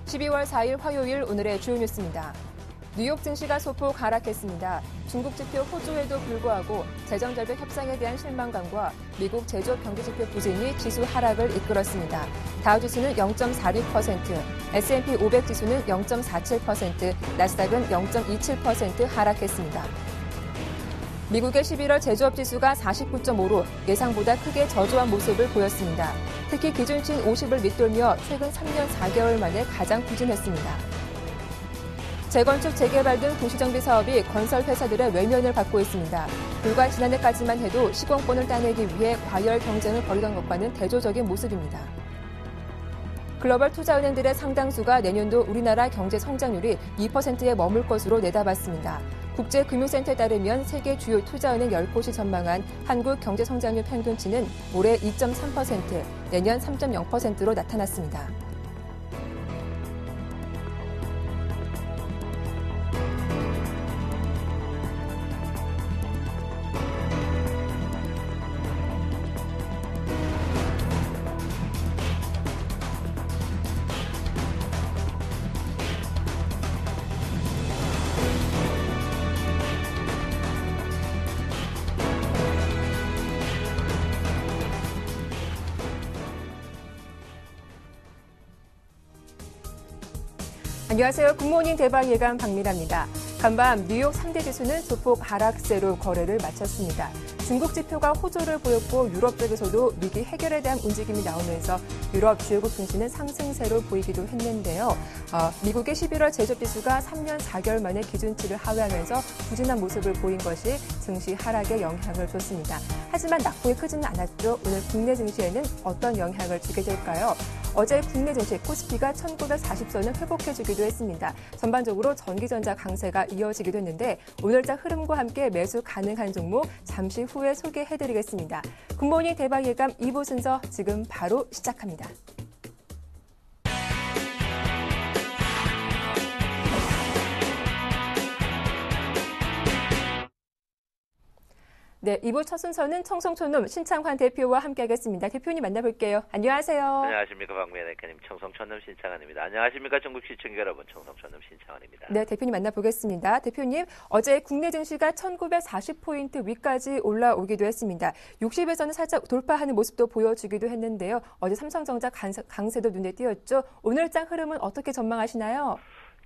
12월 4일 화요일 오늘의 주요 뉴스입니다. 뉴욕 증시가 소폭 하락했습니다. 중국 지표 호조에도 불구하고 재정절벽 협상에 대한 실망감과 미국 제조업 경기지표 부진이 지수 하락을 이끌었습니다. 다우지수는 0.46%, S&P 500 지수는 0.47%, 나스닥은 0.27% 하락했습니다. 미국의 11월 제조업 지수가 49.5로 예상보다 크게 저조한 모습을 보였습니다. 특히 기준치인 50을 밑돌며 최근 3년 4개월 만에 가장 부진했습니다. 재건축, 재개발 등 도시정비 사업이 건설 회사들의 외면을 받고 있습니다. 불과 지난해까지만 해도 시공권을 따내기 위해 과열 경쟁을 벌이던 것과는 대조적인 모습입니다. 글로벌 투자은행들의 상당수가 내년도 우리나라 경제 성장률이 2%에 머물 것으로 내다봤습니다. 국제금융센터에 따르면 세계 주요 투자은행 10곳이 전망한 한국 경제 성장률 평균치는 올해 2.3%, 내년 3.0%로 나타났습니다. 안녕하세요. 굿모닝 대박 예감 박미라입니다. 간밤 뉴욕 3대 지수는 소폭 하락세로 거래를 마쳤습니다. 중국 지표가 호조를 보였고 유럽 쪽에서도 위기 해결에 대한 움직임이 나오면서 유럽 주요국 증시는 상승세로 보이기도 했는데요. 미국의 11월 제조업 지수가 3년 4개월 만에 기준치를 하회하면서 부진한 모습을 보인 것이 증시 하락에 영향을 줬습니다. 하지만 낙폭이 크지는 않았죠. 오늘 국내 증시에는 어떤 영향을 주게 될까요? 어제 국내 증시 코스피가 1940선을 회복해주기도 했습니다. 전반적으로 전기전자 강세가 이어지기도 했는데 오늘자 흐름과 함께 매수 가능한 종목 잠시 후에 소개해드리겠습니다. 굿모닝 대박 예감 2부 순서 지금 바로 시작합니다. 네, 2부 첫 순서는 청송촌놈 신창환 대표와 함께하겠습니다. 대표님 만나볼게요. 안녕하세요. 안녕하십니까. 박미애 대표님. 청송촌놈 신창환입니다. 안녕하십니까. 전국 시청자 여러분. 청송촌놈 신창환입니다. 네, 대표님 만나보겠습니다. 대표님, 어제 국내 증시가 1940포인트 위까지 올라오기도 했습니다. 60에서는 살짝 돌파하는 모습도 보여주기도 했는데요. 어제 삼성전자 강세도 눈에 띄었죠. 오늘장 흐름은 어떻게 전망하시나요?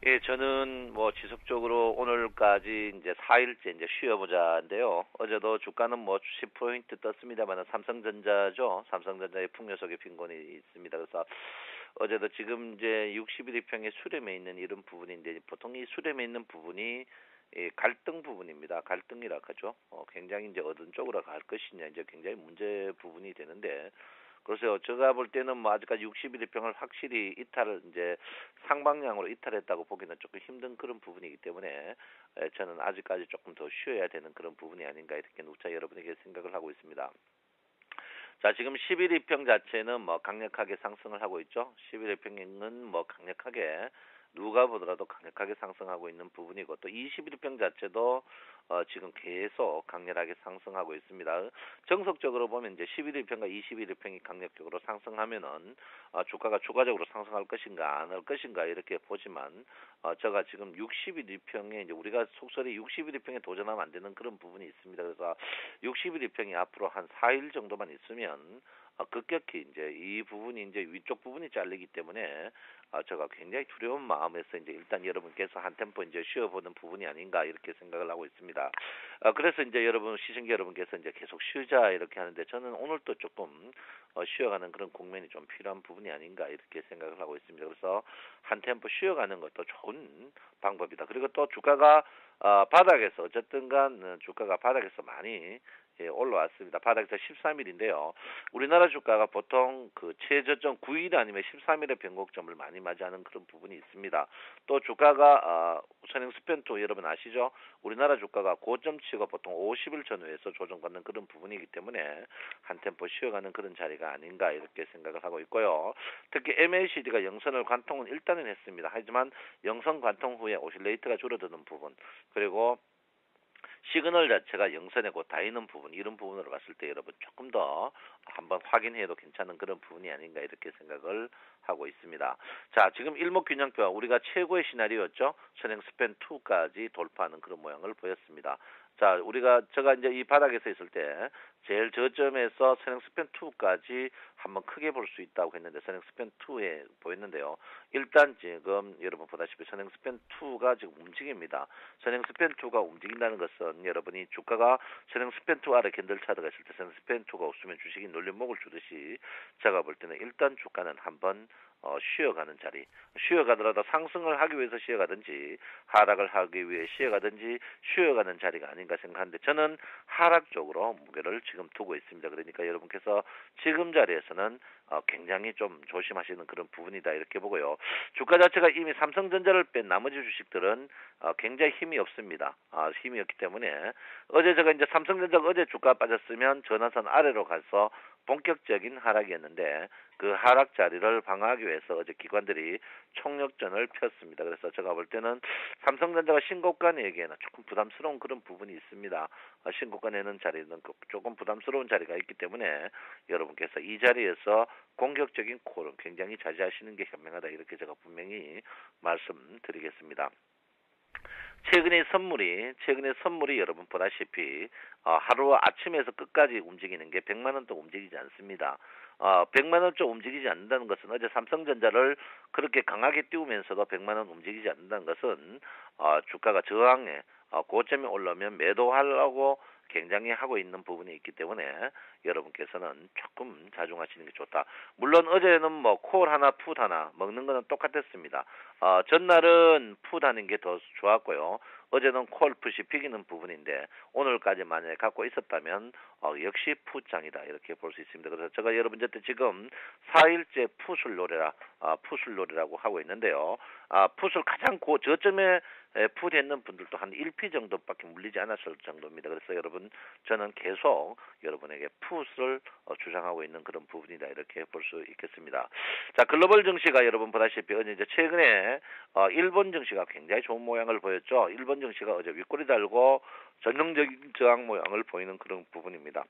예, 저는 지속적으로 오늘까지 이제 4일째 이제 쉬어보자인데요. 어제도 주가는 10포인트 떴습니다만 삼성전자죠. 삼성전자의 풍요속의 빈곤이 있습니다. 그래서 어제도 지금 이제 61일평의 수렴에 있는 이런 부분인데 보통 이 수렴에 있는 부분이 갈등 부분입니다. 갈등이라 하죠. 굉장히 이제 어느 쪽으로 갈 것이냐 이제 굉장히 문제 부분이 되는데 그래서 제가 볼 때는 아직까지 61일평을 확실히 이제 상방향으로 이탈했다고 보기는 조금 힘든 그런 부분이기 때문에 저는 아직까지 조금 더 쉬어야 되는 그런 부분이 아닌가 이렇게 누차 여러분에게 생각을 하고 있습니다. 자, 지금 11일평 자체는 강력하게 상승을 하고 있죠. 11일평은 강력하게 누가 보더라도 강력하게 상승하고 있는 부분이고 또 21일평 자체도 지금 계속 강렬하게 상승하고 있습니다. 정석적으로 보면 이제 11일평과 21일평이 강력적으로 상승하면은 주가가 추가적으로 상승할 것인가 안 할 것인가 이렇게 보지만 제가 지금 61일평에 이제 우리가 속설이 61일평에 도전하면 안 되는 그런 부분이 있습니다. 그래서 61일평이 앞으로 한 4일 정도만 있으면 급격히 이제 이 부분이 이제 위쪽 부분이 잘리기 때문에 제가 굉장히 두려운 마음에서 이제 일단 여러분께서 한 템포 이제 쉬어보는 부분이 아닌가 이렇게 생각을 하고 있습니다. 그래서 이제 시청자 여러분께서 이제 계속 쉬자 이렇게 하는데 저는 오늘도 조금 쉬어가는 그런 국면이 좀 필요한 부분이 아닌가 이렇게 생각을 하고 있습니다. 그래서 한 템포 쉬어가는 것도 좋은 방법이다. 그리고 또 주가가 바닥에서 어쨌든간 주가가 바닥에서 많이 올라왔습니다. 바닥에서 13일인데요. 우리나라 주가가 보통 그 최저점 9일 아니면 13일의 변곡점을 많이 맞이하는 그런 부분이 있습니다. 또 주가가 선행 스펜토 여러분 아시죠? 우리나라 주가가 고점치가 보통 50일 전후에서 조정받는 그런 부분이기 때문에 한 템포 쉬어가는 그런 자리가 아닌가 이렇게 생각을 하고 있고요. 특히 MACD가 영선을 관통은 일단은 했습니다. 하지만 영선 관통 후에 오실레이트가 줄어드는 부분 그리고 시그널 자체가 영선에 곧 다 있는 부분, 이런 부분으로 봤을 때 여러분 조금 더 한번 확인해도 괜찮은 그런 부분이 아닌가 이렇게 생각을 하고 있습니다. 자, 지금 일목균형표와 우리가 최고의 시나리오였죠. 선행 스팬 2까지 돌파하는 그런 모양을 보였습니다. 자, 제가 이제 이 바닥에서 있을 때 제일 저점에서 선행 스팬 2까지 한번 크게 볼 수 있다고 했는데 선행 스팬 2에 보였는데요. 일단 지금 여러분 보다시피 선행 스팬 2가 지금 움직입니다. 선행 스팬 2가 움직인다는 것은 여러분이 주가가 선행 스팬 2 아래 캔들 차트가 있을 때 선행 스팬 2가 없으면 주식이 놀림목을 주듯이 제가 볼 때는 일단 주가는 한번 쉬어가는 자리, 쉬어가더라도 상승을 하기 위해서 쉬어가든지 하락을 하기 위해 쉬어가든지 쉬어가는 자리가 아닌가 생각하는데 저는 하락 쪽으로 무게를 지금 두고 있습니다. 그러니까 여러분께서 지금 자리에서는 굉장히 좀 조심하시는 그런 부분이다 이렇게 보고요. 주가 자체가 이미 삼성전자를 뺀 나머지 주식들은 굉장히 힘이 없습니다. 힘이 없기 때문에 어제 제가 이제 삼성전자가 어제 주가 빠졌으면 전화선 아래로 가서 본격적인 하락이었는데 그 하락 자리를 방어하기 위해서 어제 기관들이 총력전을 폈습니다. 그래서 제가 볼 때는 삼성전자가 신고가 내기에는 조금 부담스러운 그런 부분이 있습니다. 신고가 내는 자리는 조금 부담스러운 자리가 있기 때문에 여러분께서 이 자리에서 공격적인 콜은 굉장히 자제하시는 게 현명하다 이렇게 제가 분명히 말씀드리겠습니다. 최근에 선물이 여러분 보다시피 하루 아침에서 끝까지 움직이는 게 100만 원 도 움직이지 않습니다. 100만 원 쪽 움직이지 않는다는 것은 어제 삼성전자를 그렇게 강하게 띄우면서도 100만 원 움직이지 않는다는 것은 주가가 저항에 고점에 올라오면 매도하려고 굉장히 하고 있는 부분이 있기 때문에 여러분께서는 조금 자중하시는 게 좋다. 물론 어제는 뭐 콜 하나 풋 하나 먹는 거는 똑같았습니다. 전날은 풋 하는 게 더 좋았고요. 어제는 콜 풋이 비기는 부분인데 오늘까지 만약에 갖고 있었다면 역시 풋장이다 이렇게 볼 수 있습니다. 그래서 제가 여러분한테 지금 4일째 풋을 노래라고 하고 있는데요. 풋을 가장 저점에 풋했는 분들도 한 1피 정도밖에 물리지 않았을 정도입니다. 그래서 여러분 저는 계속 여러분에게 풋을 주장하고 있는 그런 부분이다 이렇게 볼 수 있겠습니다. 자, 글로벌 증시가 여러분 보다시피 어제 이제 최근에 일본 증시가 굉장히 좋은 모양을 보였죠. 일본 증시가 어제 윗꼬리 달고 전형적인 저항 모양을 보이는 그런 부분입니다.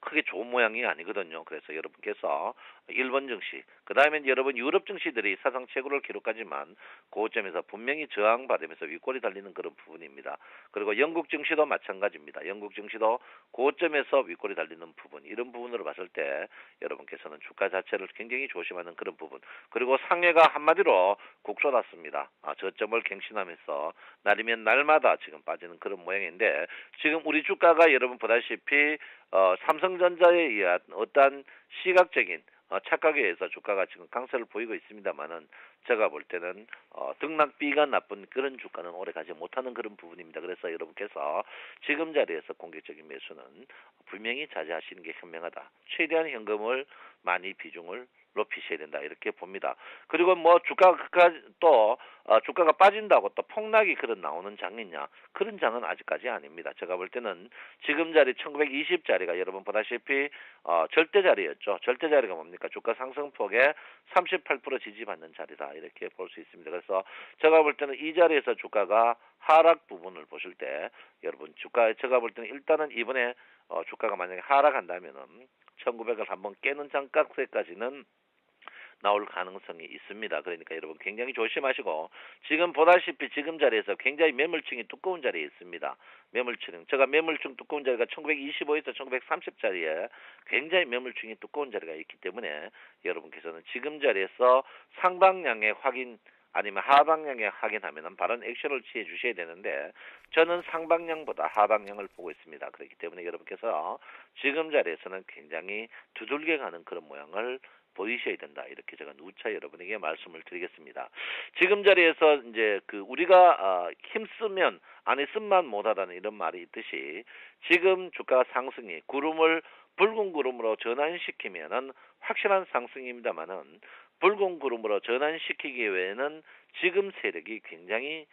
크게 좋은 모양이 아니거든요. 그래서 여러분께서 일본 증시, 그 다음에 여러분 유럽 증시들이 사상 최고를 기록하지만 고점에서 분명히 저항받으면서 윗골이 달리는 그런 부분입니다. 그리고 영국 증시도 마찬가지입니다. 영국 증시도 고점에서 윗골이 달리는 부분, 이런 부분으로 봤을 때 여러분께서는 주가 자체를 굉장히 조심하는 그런 부분. 그리고 상해가 한마디로 국소났습니다. 저점을 갱신하면서 날이면 날마다 지금 빠지는 그런 모양인데 지금 우리 주가가 여러분 보다시피 삼성전자에 의한 어떤 시각적인 착각에 의해서 주가가 지금 강세를 보이고 있습니다만은 제가 볼 때는 등락비가 나쁜 그런 주가는 오래 가지 못하는 그런 부분입니다. 그래서 여러분께서 지금 자리에서 공격적인 매수는 분명히 자제하시는 게 현명하다. 최대한 현금을 많이 비중을 높이셔야 된다 이렇게 봅니다. 그리고 뭐 주가가 빠진다고 또 폭락이 그런 나오는 장이냐, 그런 장은 아직까지 아닙니다. 제가 볼 때는 지금 자리 1920자리가 여러분 보다시피 절대 자리였죠. 절대 자리가 뭡니까? 주가 상승폭의 38% 지지받는 자리다 이렇게 볼 수 있습니다. 그래서 제가 볼 때는 이 자리에서 주가가 하락 부분을 보실 때 여러분 제가 볼 때는 일단은 이번에 주가가 만약에 하락한다면은 1900을 한번 깨는 장각세까지는 나올 가능성이 있습니다. 그러니까 여러분 굉장히 조심하시고 지금 보다시피 지금 자리에서 굉장히 매물층이 두꺼운 자리에 있습니다. 제가 매물층 두꺼운 자리가 1925에서 1930자리에 굉장히 매물층이 두꺼운 자리가 있기 때문에 여러분께서는 지금 자리에서 상방향의 확인 아니면 하방향에 확인하면 바른 액션을 취해 주셔야 되는데 저는 상방향보다 하방향을 보고 있습니다. 그렇기 때문에 여러분께서 지금 자리에서는 굉장히 두들겨 가는 그런 모양을 보이셔야 된다. 이렇게 제가 누차 여러분에게 말씀을 드리겠습니다. 지금 자리에서 이제 우리가 힘쓰면 안에 쓴만 못하다는 이런 말이 있듯이 지금 주가 상승이 붉은 구름으로 전환시키면은 확실한 상승입니다만은 붉은 구름으로 전환시키기 외에는 지금 세력이 굉장히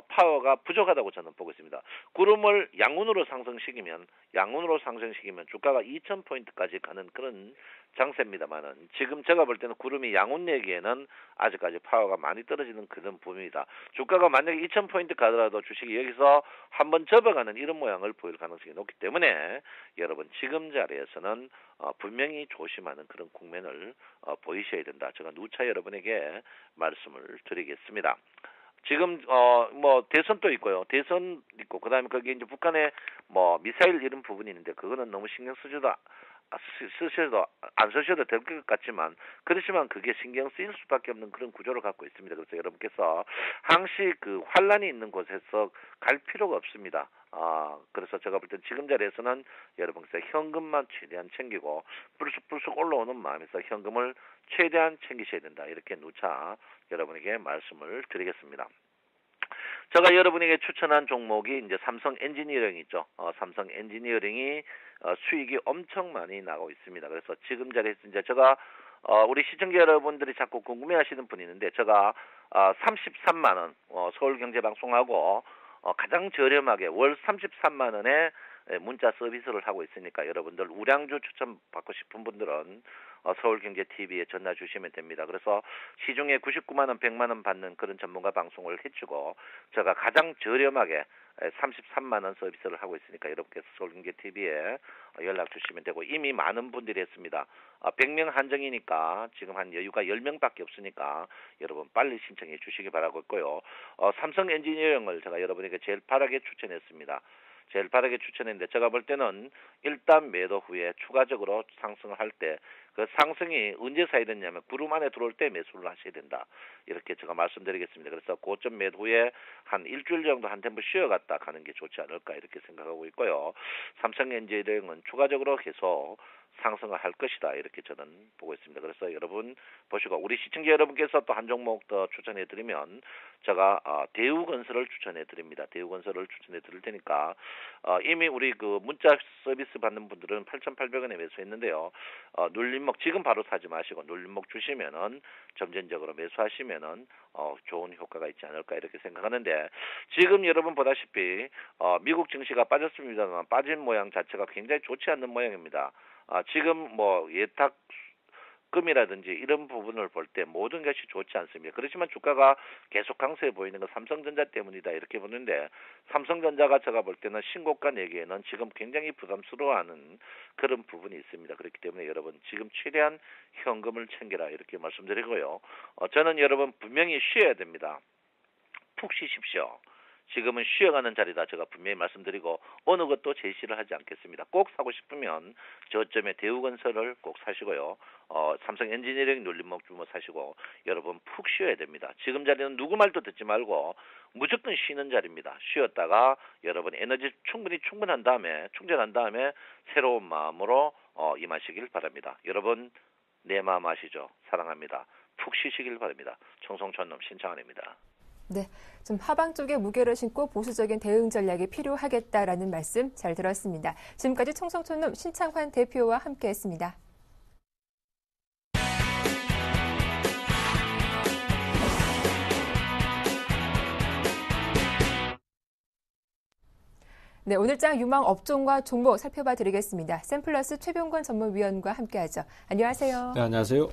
파워가 부족하다고 저는 보고 있습니다. 구름을 양운으로 상승시키면 주가가 2,000포인트까지 가는 그런 장세입니다만은 지금 제가 볼 때는 구름이 양운 내기에는 아직까지 파워가 많이 떨어지는 그런 부분이다. 주가가 만약에 2,000포인트 가더라도 주식이 여기서 한번 접어가는 이런 모양을 보일 가능성이 높기 때문에 여러분 지금 자리에서는 분명히 조심하는 그런 국면을 보이셔야 된다. 제가 누차 여러분에게 말씀을 드리겠습니다. 지금 뭐 대선도 있고요. 대선 있고 그다음에 거기 이제 북한의 뭐 미사일 이런 부분이 있는데 그거는 너무 신경 쓰셔도 안 쓰셔도 될 것 같지만 그렇지만 그게 신경 쓰일 수밖에 없는 그런 구조를 갖고 있습니다. 그래서 여러분께서 항시 그 환란이 있는 곳에서 갈 필요가 없습니다. 그래서 제가 볼 때 지금 자리에서는 여러분께서 현금만 최대한 챙기고 불쑥불쑥 올라오는 마음에서 현금을 최대한 챙기셔야 된다. 이렇게 누차 여러분에게 말씀을 드리겠습니다. 제가 여러분에게 추천한 종목이 이제 삼성 엔지니어링 있죠. 삼성 엔지니어링이 수익이 엄청 많이 나고 있습니다. 그래서 지금 자리에서 이제 제가 우리 시청자 여러분들이 자꾸 궁금해하시는 분이 있는데 제가 33만 원 서울경제방송하고 가장 저렴하게 월 33만 원에 문자 서비스를 하고 있으니까 여러분들 우량주 추천 받고 싶은 분들은 서울경제TV에 전화 주시면 됩니다. 그래서 시중에 99만 원, 100만 원 받는 그런 전문가 방송을 해주고 제가 가장 저렴하게 33만 원 서비스를 하고 있으니까 여러분께서 서울경제TV에 연락 주시면 되고 이미 많은 분들이 했습니다. 100명 한정이니까 지금 한 여유가 10명밖에 없으니까 여러분 빨리 신청해 주시기 바라고 있고요. 삼성 엔지니어링을 제가 여러분에게 제일 빠르게 추천했습니다. 제일 빠르게 추천했는데 제가 볼 때는 일단 매도 후에 추가적으로 상승을 할 때 그 상승이 언제 사야 되냐면 구름 안에 들어올 때 매수를 하셔야 된다. 이렇게 제가 말씀드리겠습니다. 그래서 고점 매도 후에 한 일주일 정도 한 템포 쉬어갔다 가는 게 좋지 않을까 이렇게 생각하고 있고요. 삼성 엔지니어링은 추가적으로 계속 상승을 할 것이다 이렇게 저는 보고 있습니다. 그래서 여러분 보시고 우리 시청자 여러분께서 또 한 종목 더 추천해 드리면 제가 대우건설을 추천해 드립니다. 대우건설을 추천해 드릴 테니까 이미 우리 그 문자 서비스 받는 분들은 8,800원에 매수했는데요. 눌림목 지금 바로 사지 마시고 눌림목 주시면은 점진적으로 매수하시면은 좋은 효과가 있지 않을까 이렇게 생각하는데 지금 여러분 보다시피 미국 증시가 빠졌습니다만 빠진 모양 자체가 굉장히 좋지 않는 모양입니다. 지금 뭐 예탁금이라든지 이런 부분을 볼 때 모든 것이 좋지 않습니다. 그렇지만 주가가 계속 강세해 보이는 건 삼성전자 때문이다 이렇게 보는데 삼성전자가 제가 볼 때는 신고가 내기에는 지금 굉장히 부담스러워하는 그런 부분이 있습니다. 그렇기 때문에 여러분 지금 최대한 현금을 챙겨라 이렇게 말씀드리고요. 저는 여러분 분명히 쉬어야 됩니다. 푹 쉬십시오. 지금은 쉬어가는 자리다 제가 분명히 말씀드리고 어느 것도 제시를 하지 않겠습니다. 꼭 사고 싶으면 저점에 대우건설을 꼭 사시고요. 삼성 엔지니어링 눌림목 주모 사시고 여러분 푹 쉬어야 됩니다. 지금 자리는 누구 말도 듣지 말고 무조건 쉬는 자리입니다. 쉬었다가 여러분 에너지 충분한 다음에 충전한 다음에 새로운 마음으로 임하시길 바랍니다. 여러분 내 마음 아시죠? 사랑합니다. 푹 쉬시길 바랍니다. 청송촌놈 신창환입니다. 네, 좀 하방 쪽에 무게를 심고 보수적인 대응 전략이 필요하겠다라는 말씀 잘 들었습니다. 지금까지 청송촌놈 신창환 대표와 함께했습니다. 네, 오늘장 유망 업종과 종목 살펴봐 드리겠습니다. 샘플러스 최병권 전문위원과 함께하죠. 안녕하세요. 네, 안녕하세요.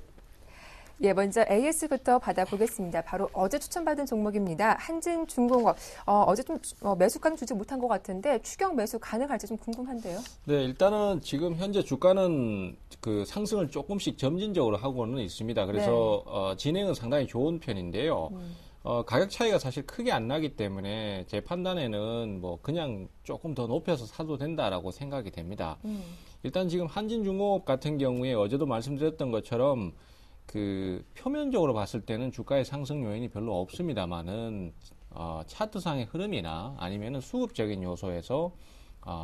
예, 먼저 AS부터 받아보겠습니다. 바로 어제 추천받은 종목입니다. 한진중공업. 어제 좀 매수가는 주지 못한 것 같은데 추격 매수 가능할지 좀 궁금한데요. 네, 일단은 지금 현재 주가는 그 상승을 조금씩 점진적으로 하고는 있습니다. 그래서 네. 진행은 상당히 좋은 편인데요. 가격 차이가 사실 크게 안 나기 때문에 제 판단에는 뭐 그냥 조금 더 높여서 사도 된다라고 생각이 됩니다. 일단 지금 한진중공업 같은 경우에 어제도 말씀드렸던 것처럼 그 표면적으로 봤을 때는 주가의 상승 요인이 별로 없습니다만은 차트상의 흐름이나 아니면은 수급적인 요소에서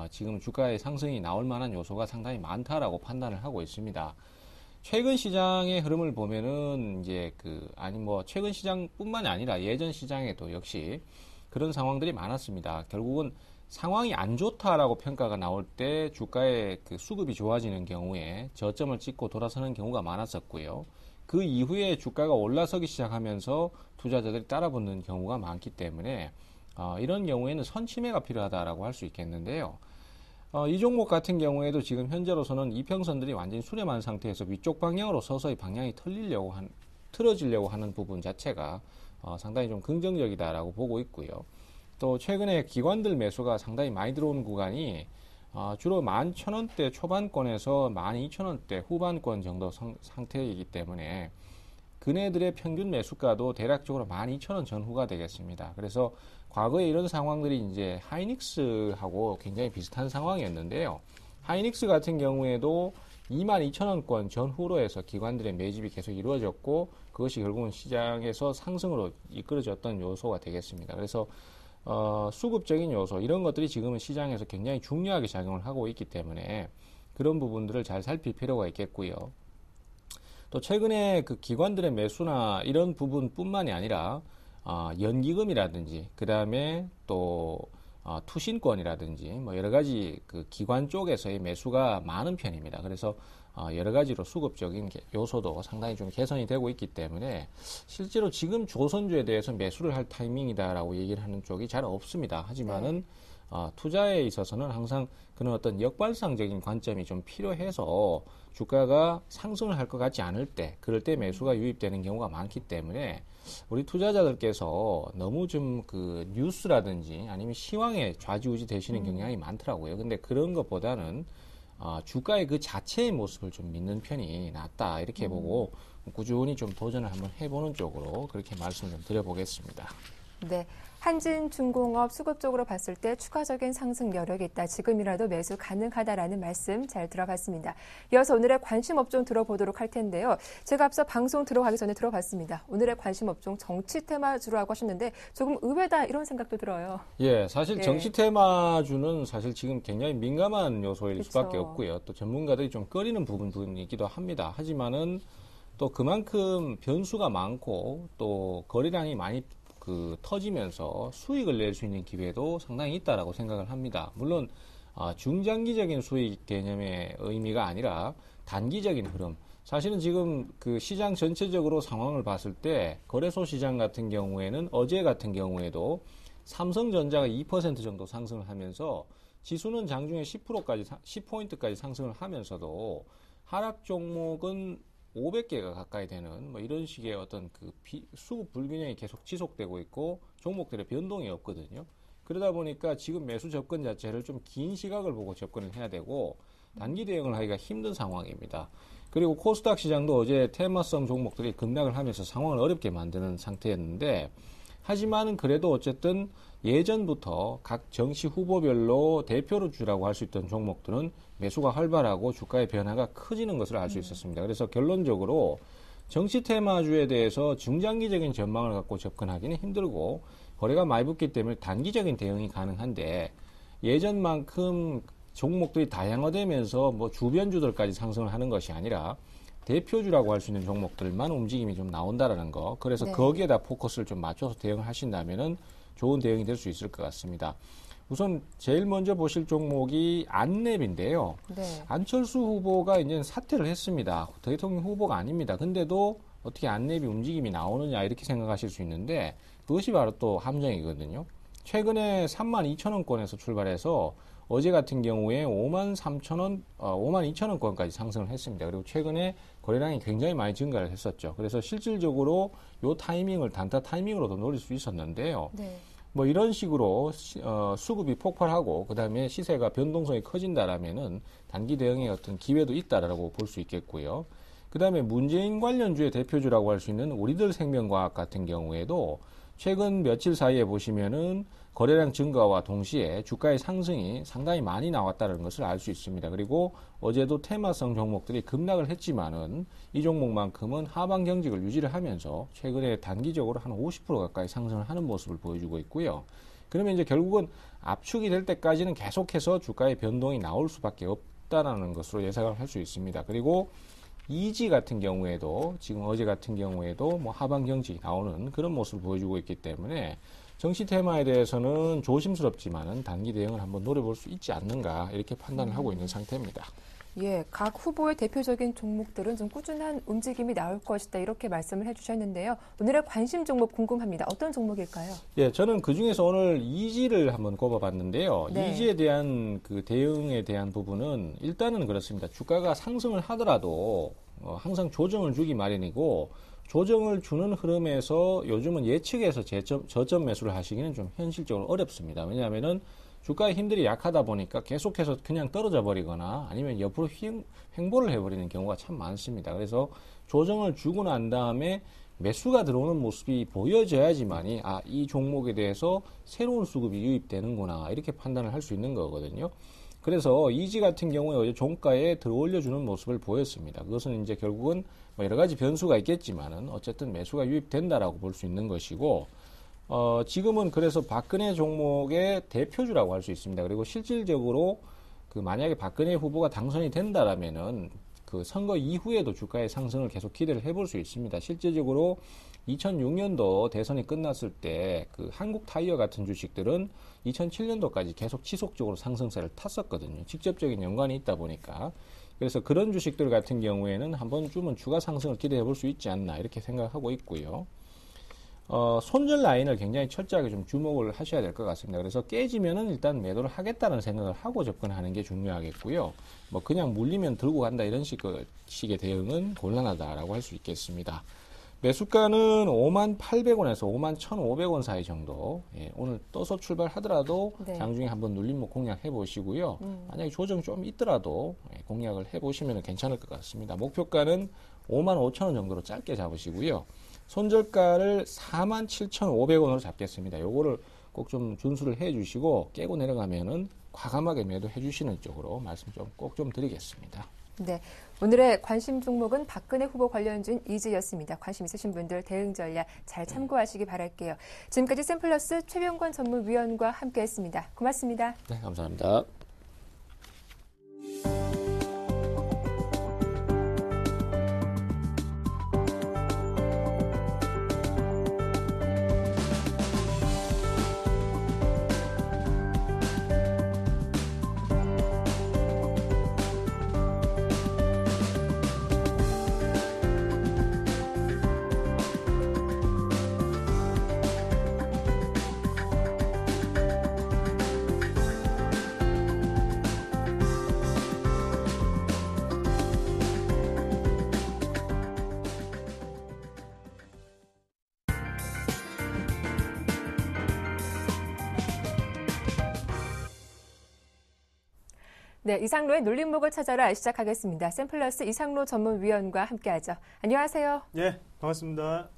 지금 주가의 상승이 나올 만한 요소가 상당히 많다라고 판단을 하고 있습니다. 최근 시장의 흐름을 보면은 이제 최근 시장뿐만이 아니라 예전 시장에도 역시 그런 상황들이 많았습니다. 결국은 상황이 안 좋다라고 평가가 나올 때 주가의 그 수급이 좋아지는 경우에 저점을 찍고 돌아서는 경우가 많았었고요. 그 이후에 주가가 올라서기 시작하면서 투자자들이 따라붙는 경우가 많기 때문에 이런 경우에는 선침해가 필요하다라고 할 수 있겠는데요. 이 종목 같은 경우에도 지금 현재로서는 이평선들이 완전히 수렴한 상태에서 위쪽 방향으로 서서히 방향이 틀어지려고 하는 부분 자체가 상당히 좀 긍정적이다라고 보고 있고요. 또 최근에 기관들 매수가 상당히 많이 들어오는 구간이 주로 11,000원대 초반권에서 12,000원대 후반권 정도 상태이기 때문에 그네들의 평균 매수가도 대략적으로 12,000원 전후가 되겠습니다. 그래서 과거에 이런 상황들이 이제 하이닉스하고 굉장히 비슷한 상황이었는데요. 하이닉스 같은 경우에도 22,000원권 전후로 해서 기관들의 매집이 계속 이루어졌고 그것이 결국은 시장에서 상승으로 이끌어졌던 요소가 되겠습니다. 그래서 수급적인 요소 이런 것들이 지금은 시장에서 굉장히 중요하게 작용을 하고 있기 때문에 그런 부분들을 잘 살필 필요가 있겠고요. 또 최근에 그 기관들의 매수나 이런 부분뿐만이 아니라 연기금이라든지 그 다음에 또 투신권이라든지 뭐 여러 가지 그 기관 쪽에서의 매수가 많은 편입니다. 그래서 여러 가지로 수급적인 요소도 상당히 좀 개선이 되고 있기 때문에 실제로 지금 조선주에 대해서 매수를 할 타이밍이다라고 얘기를 하는 쪽이 잘 없습니다. 하지만은 투자에 있어서는 항상 그런 어떤 역발상적인 관점이 좀 필요해서 주가가 상승을 할 것 같지 않을 때, 그럴 때 매수가 유입되는 경우가 많기 때문에 우리 투자자들께서 너무 좀 그 뉴스라든지 아니면 시황에 좌지우지 되시는 경향이 많더라고요. 근데 그런 것보다는 주가의 그 자체의 모습을 좀 믿는 편이 낫다 이렇게 보고 꾸준히 좀 도전을 한번 해보는 쪽으로 그렇게 말씀 좀 드려보겠습니다. 네, 한진중공업 수급적으로 봤을 때 추가적인 상승 여력이 있다. 지금이라도 매수 가능하다라는 말씀 잘 들어봤습니다. 이어서 오늘의 관심 업종 들어보도록 할 텐데요. 제가 앞서 방송 들어가기 전에 들어봤습니다. 오늘의 관심 업종 정치 테마주라고 하셨는데 조금 의외다 이런 생각도 들어요. 예, 사실 정치 테마주는 사실 지금 굉장히 민감한 요소일 수밖에 없고요. 또 전문가들이 좀 꺼리는 부분이기도 합니다. 하지만은 또 그만큼 변수가 많고 또 거래량이 많이 터지면서 수익을 낼 수 있는 기회도 상당히 있다라고 생각을 합니다. 물론 중장기적인 수익 개념의 의미가 아니라 단기적인 흐름. 사실은 지금 그 시장 전체적으로 상황을 봤을 때 거래소 시장 같은 경우에는 어제 같은 경우에도 삼성전자가 2% 정도 상승을 하면서 지수는 장중에 10포인트까지 상승을 하면서도 하락 종목은 500개가 가까이 되는 뭐 이런 식의 어떤 그 수급 불균형이 계속 지속되고 있고 종목들의 변동이 없거든요. 그러다 보니까 지금 매수 접근 자체를 좀 긴 시각을 보고 접근을 해야 되고 단기 대응을 하기가 힘든 상황입니다. 그리고 코스닥 시장도 어제 테마성 종목들이 급락을 하면서 상황을 어렵게 만드는 상태였는데 하지만 그래도 어쨌든 예전부터 각 정치 후보별로 대표로 주라고 할 수 있던 종목들은 매수가 활발하고 주가의 변화가 커지는 것을 알 수 있었습니다. 그래서 결론적으로 정치 테마주에 대해서 중장기적인 전망을 갖고 접근하기는 힘들고 거래가 많이 붙기 때문에 단기적인 대응이 가능한데 예전만큼 종목들이 다양화되면서 뭐 주변주들까지 상승을 하는 것이 아니라 대표주라고 할 수 있는 종목들만 움직임이 좀 나온다라는 거. 그래서 거기에다 포커스를 좀 맞춰서 대응을 하신다면은 좋은 대응이 될 수 있을 것 같습니다. 우선 제일 먼저 보실 종목이 안랩인데요. 안철수 후보가 이제 사퇴를 했습니다. 대통령 후보가 아닙니다. 근데도 어떻게 안랩이 움직임이 나오느냐 이렇게 생각하실 수 있는데 그것이 바로 또 함정이거든요. 최근에 32,000원권에서 출발해서 어제 같은 경우에 52,000원권까지 상승을 했습니다. 그리고 최근에 거래량이 굉장히 많이 증가를 했었죠. 그래서 실질적으로 요 타이밍을 단타 타이밍으로도 노릴 수 있었는데요. 뭐 이런 식으로 수급이 폭발하고 그다음에 시세가 변동성이 커진다라면은 단기 대응의 어떤 기회도 있다라고 볼 수 있겠고요. 그다음에 문재인 관련주의 대표주라고 할 수 있는 우리들 생명과학 같은 경우에도 최근 며칠 사이에 보시면은 거래량 증가와 동시에 주가의 상승이 상당히 많이 나왔다는 것을 알 수 있습니다. 그리고 어제도 테마성 종목들이 급락을 했지만은 이 종목만큼은 하방 경직을 유지를 하면서 최근에 단기적으로 한 50% 가까이 상승을 하는 모습을 보여주고 있고요. 그러면 이제 결국은 압축이 될 때까지는 계속해서 주가의 변동이 나올 수밖에 없다라는 것으로 예상을 할 수 있습니다. 그리고 이지 같은 경우에도 지금 어제 같은 경우에도 뭐 하방 경직이 나오는 그런 모습을 보여주고 있기 때문에 정치 테마에 대해서는 조심스럽지만은 단기 대응을 한번 노려볼 수 있지 않는가 이렇게 판단을 하고 있는 상태입니다. 예, 각 후보의 대표적인 종목들은 좀 꾸준한 움직임이 나올 것이다 이렇게 말씀을 해주셨는데요. 오늘의 관심 종목 궁금합니다. 어떤 종목일까요? 예, 저는 그 중에서 오늘 이지를 한번 꼽아봤는데요. 네. 이지에 대한 그 대응에 대한 부분은 일단은 그렇습니다. 주가가 상승을 하더라도 항상 조정을 주기 마련이고 조정을 주는 흐름에서 요즘은 예측해서 저점 매수를 하시기는 좀 현실적으로 어렵습니다. 왜냐하면은 주가의 힘들이 약하다 보니까 계속해서 그냥 떨어져 버리거나 아니면 옆으로 횡보를 해버리는 경우가 참 많습니다. 그래서 조정을 주고 난 다음에 매수가 들어오는 모습이 보여져야지만이 이 종목에 대해서 새로운 수급이 유입되는구나 이렇게 판단을 할 수 있는 거거든요. 그래서 이지 같은 경우에 어제 종가에 들어올려주는 모습을 보였습니다. 그것은 이제 결국은 여러 가지 변수가 있겠지만은 어쨌든 매수가 유입된다라고 볼 수 있는 것이고 지금은 그래서 박근혜 종목의 대표주라고 할 수 있습니다. 그리고 실질적으로 만약에 박근혜 후보가 당선이 된다라면은 그 선거 이후에도 주가의 상승을 계속 기대를 해볼 수 있습니다. 실제적으로 2006년도 대선이 끝났을 때 그 한국 타이어 같은 주식들은 2007년도까지 계속 지속적으로 상승세를 탔었거든요. 직접적인 연관이 있다 보니까. 그래서 그런 주식들 같은 경우에는 한 번쯤은 주가 상승을 기대해 볼 수 있지 않나 이렇게 생각하고 있고요. 손절 라인을 굉장히 철저하게 좀 주목을 하셔야 될 것 같습니다. 그래서 깨지면은 일단 매도를 하겠다는 생각을 하고 접근하는 게 중요하겠고요. 그냥 물리면 들고 간다 이런 식의 대응은 곤란하다라고 할 수 있겠습니다. 매수가는 58,800원에서 51,500원 사이 정도. 예, 오늘 떠서 출발하더라도 네. 장중에 한번 눌림목 공략해 보시고요. 만약에 조정 좀 있더라도 공략을 해 보시면 괜찮을 것 같습니다. 목표가는 55,000원 정도로 짧게 잡으시고요. 손절가를 47,500원으로 잡겠습니다. 요거를 꼭 좀 준수를 해 주시고 깨고 내려가면은 과감하게 매도해 주시는 쪽으로 말씀 좀 꼭 좀 드리겠습니다. 네, 오늘의 관심 종목은 박근혜 후보 관련주인 이지였습니다. 관심 있으신 분들 대응 전략 잘 참고하시기 바랄게요. 지금까지 샘플러스 최병권 전문위원과 함께했습니다. 고맙습니다. 네, 감사합니다. 네, 이상로의 눌림목을 찾아라 시작하겠습니다. 샘플러스 이상로 전문위원과 함께하죠. 안녕하세요. 예, 반갑습니다.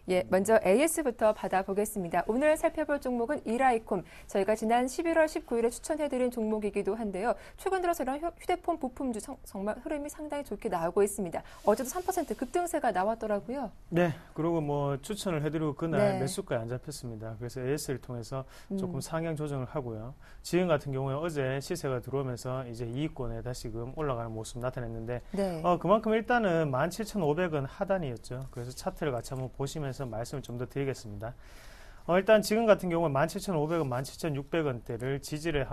예, 먼저 AS부터 받아보겠습니다. 오늘 살펴볼 종목은 이라이콤. 저희가 지난 11월 19일에 추천해드린 종목이기도 한데요. 최근 들어서 이런 휴대폰 부품주 정말 흐름이 상당히 좋게 나오고 있습니다. 어제도 3% 급등세가 나왔더라고요. 네, 그리고 추천을 해드리고 그날 네. 매수가에 안 잡혔습니다. 그래서 AS를 통해서 조금 상향 조정을 하고요. 지금 같은 경우에 어제 시세가 들어오면서 이제 이익권에 다시금 올라가는 모습 나타냈는데 네. 그만큼 일단은 17,500원 하단이었죠. 그래서 차트를 같이 한번 보시면서 말씀을 좀 더 드리겠습니다. 일단 지금 같은 경우는 17,500원, 17,600원대를 지지를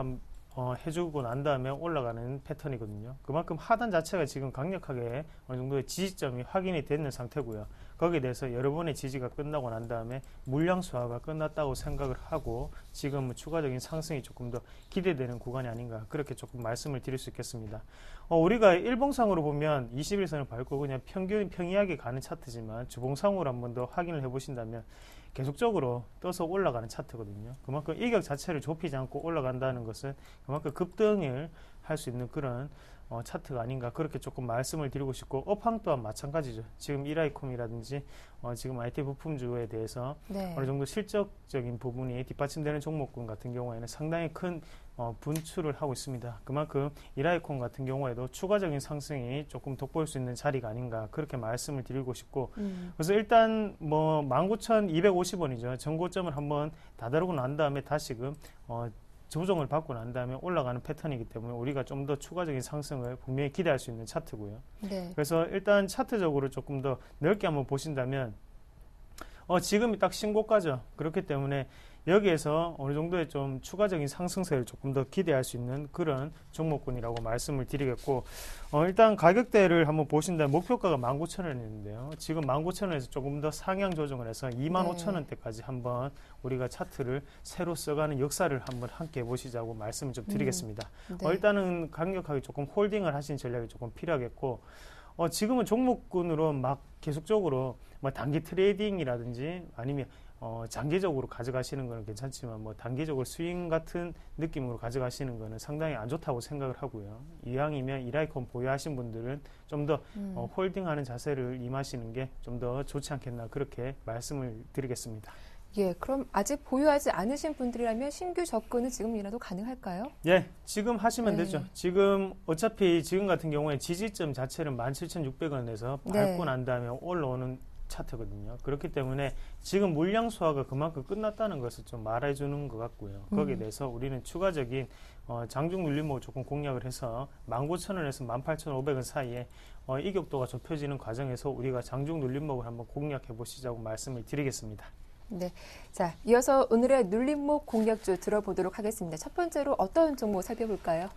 해주고 난 다음에 올라가는 패턴이거든요. 그만큼 하단 자체가 지금 강력하게 어느 정도의 지지점이 확인이 되는 상태고요. 거기에 대해서 여러 번의 지지가 끝나고 난 다음에 물량 소화가 끝났다고 생각을 하고 지금 추가적인 상승이 조금 더 기대되는 구간이 아닌가 그렇게 조금 말씀을 드릴 수 있겠습니다. 우리가 일봉상으로 보면 21선을 밟고 그냥 평이하게 가는 차트지만 주봉상으로 한 번 더 확인을 해보신다면 계속적으로 떠서 올라가는 차트거든요. 그만큼 이격 자체를 좁히지 않고 올라간다는 것은 그만큼 급등을 할 수 있는 그런 차트가 아닌가 그렇게 조금 말씀을 드리고 싶고 업황 또한 마찬가지죠. 지금 이라이콤이라든지 지금 IT 부품주에 대해서 네. 어느 정도 실적적인 부분이 뒷받침되는 종목군 같은 경우에는 상당히 큰 분출을 하고 있습니다. 그만큼 이라이콤 같은 경우에도 추가적인 상승이 조금 돋보일 수 있는 자리가 아닌가 그렇게 말씀을 드리고 싶고 그래서 일단 19,250원이죠. 전고점을 한번 다다르고 난 다음에 다시금 조정을 받고 난 다음에 올라가는 패턴이기 때문에 우리가 좀 더 추가적인 상승을 분명히 기대할 수 있는 차트고요. 네. 그래서 일단 차트적으로 조금 더 넓게 한번 보신다면 지금이 딱 신고가죠. 그렇기 때문에 여기에서 어느 정도의 좀 추가적인 상승세를 조금 더 기대할 수 있는 그런 종목군이라고 말씀을 드리겠고, 일단 가격대를 한번 보신다면 목표가가 19,000원이었는데요. 지금 19,000원에서 조금 더 상향 조정을 해서 25,000원대까지 한번 우리가 차트를 새로 써가는 역사를 한번 함께 해보시자고 말씀을 좀 드리겠습니다. 네. 일단은 강력하게 조금 홀딩을 하신 전략이 조금 필요하겠고, 지금은 종목군으로 막 계속적으로 뭐 단기 트레이딩이라든지 아니면 장기적으로 가져가시는 거는 괜찮지만 뭐 단기적으로 스윙 같은 느낌으로 가져가시는 거는 상당히 안 좋다고 생각을 하고요. 이왕이면 이라이콘 보유하신 분들은 좀 더 홀딩하는 자세를 임하시는 게 좀 더 좋지 않겠나 그렇게 말씀을 드리겠습니다. 예, 그럼 아직 보유하지 않으신 분들이라면 신규 접근은 지금이라도 가능할까요? 예, 지금 하시면 네. 되죠. 지금 어차피 지금 같은 경우에 지지점 자체는 17,600원에서 밟고 난 다음에 올라오는 차트거든요. 그렇기 때문에 지금 물량 소화가 그만큼 끝났다는 것을 좀 말해주는 것 같고요. 거기에 대해서 우리는 추가적인 장중 눌림목을 조금 공략을 해서 19,000원에서 18,500원 사이에 이격도가 좁혀지는 과정에서 우리가 장중 눌림목을 한번 공략해 보시자고 말씀을 드리겠습니다. 네. 자, 이어서 오늘의 눌림목 공략주 들어보도록 하겠습니다. 첫 번째로 어떤 종목 살펴볼까요?